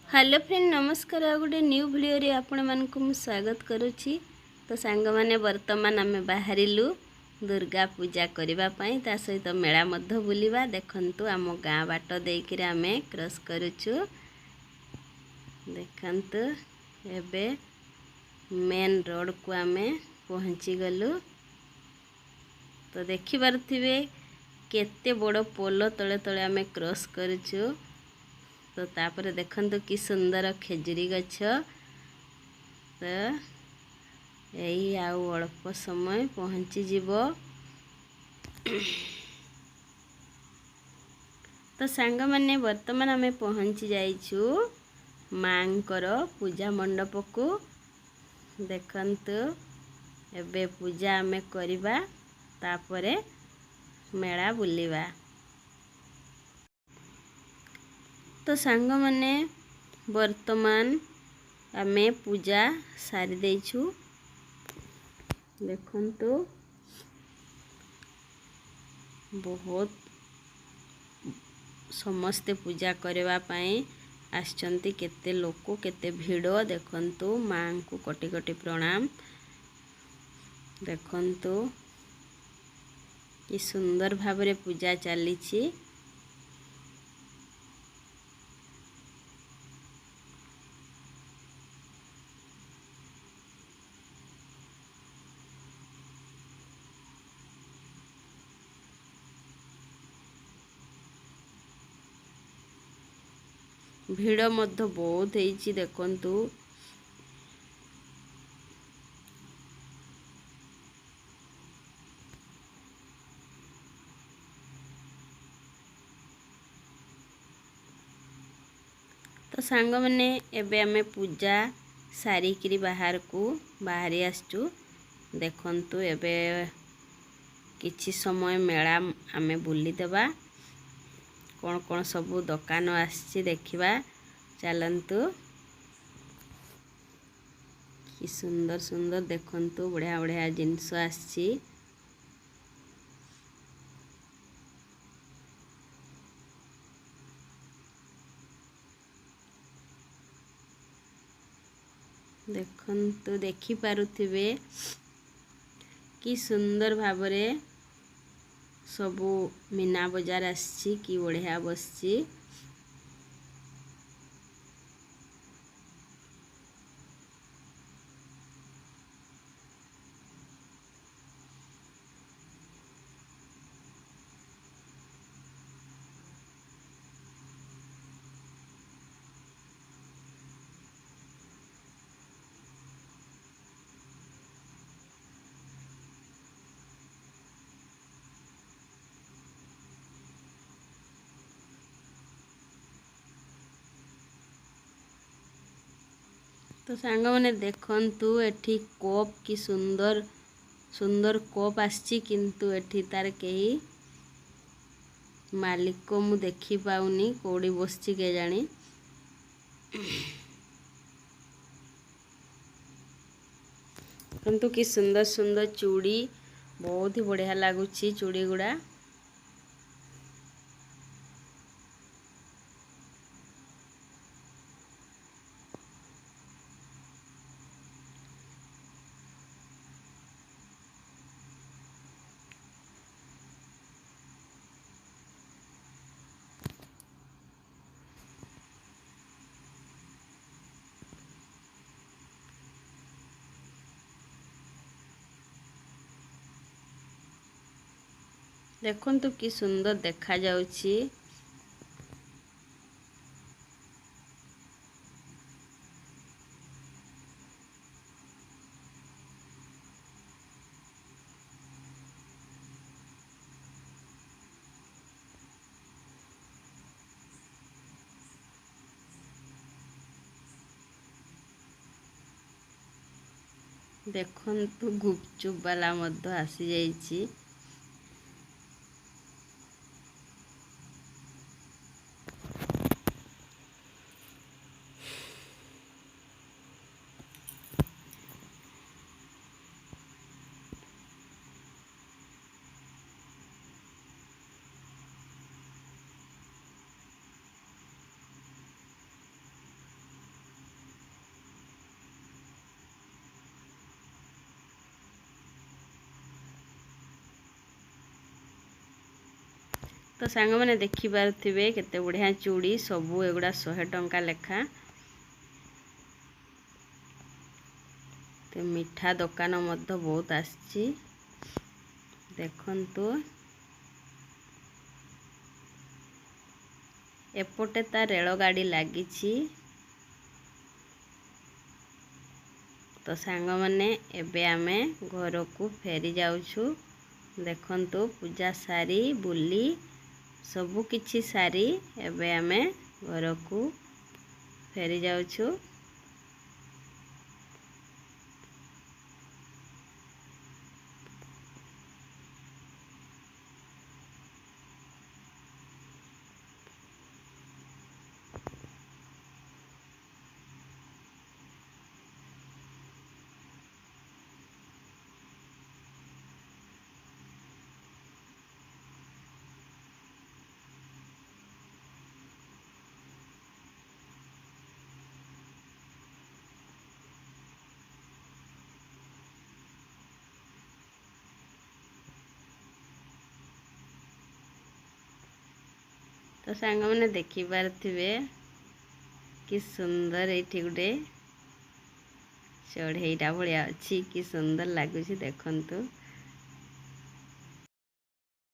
Hello friend नमस्कार आ गोटे new video रे आपण मानक मु स्वागत करुछि। तो सांग माने वर्तमान आमे बाहरिलु दुर्गा पूजा करबा पई ता सहित मेला मध्य बुलिबा। देखंतु आम गाँ बाट देकिरे आमे क्रॉस करूछु। देखंतु एबे मेन रोड को आमे पहुंची गलु। तो देखि पारुथिबे केते बड़ पोलो तळे तळे आमे क्रॉस करूछु। तो तापर देखंतु कि सुंदर खेजुरी गछ। तो यही आउ अल्प समय पहुंची जीवो। तो सांग माने वर्तमान आमे पहुंची जाइछु मांकर पूजा मंडप को। देखंतु एबे पूजा आमे करिबा तापरे मेला बुलिबा। तो सांग माने वर्तमान आमे पूजा सारी देइछु। देखंतु बहुत समस्ते पूजा करबा पई आछंती। केते लोक केते भिड़ो देखंतु मां को कोटि कोटि प्रणाम। देखंतु कि सुंदर भाबरे पूजा चलीछि। भिड़ मध्य बहुत हेची देखंतु। तो सांग माने एबे आमे पूजा सारी किरी बाहर को बाहरी आसचु। देखंतु एबे किछि समय मेला आमे बुली देबा। कौन कौन सबू दुकान आसची देखिबा चलंतु। कि सुंदर सुंदर देखंतु बढ़िया बढ़िया जिनिस आसची। देखंतु देखि पारुथिबे कि सुंदर भाबरे सबू मीना बाजार आसची। कि बढ़िया बसची। तो सांग माने देखंतु एठी कोप कि सुंदर सुंदर कोप आसची। किंतु एठी तार केही मालिक को मु देखि पाउनी कोडी बसची के जानी। किंतु कि सुंदर सुंदर चूड़ी बहुत ही बढ़िया लागुची चूड़ी गुड़ा। देखंतु कि सुंदर देखा जाउची। देखंतु गुपचुप वाला मध्य आसी जाइची। तो सांग मैंने देखि पारुथिबे केते बढ़िया चूड़ी सबू एगुड़ा 100 टंका लेखा। तो मिठा दुकान मध्य बहुत आसी देखंतु एपटे ता रेल गाड़ी लगी। तो सांग मैंने एबे आमे घर को फेरी जाउछु। देखंतु पूजा सारी बुली सबु किछि सारी एबे आमे घर को फेरी जाउछु। तो सांग मैंने देखि पारुथिबे कि सुंदर एठी गुटे चढ़ेईटा भलिया अछि कि सुंदर लागुछि देखंतु।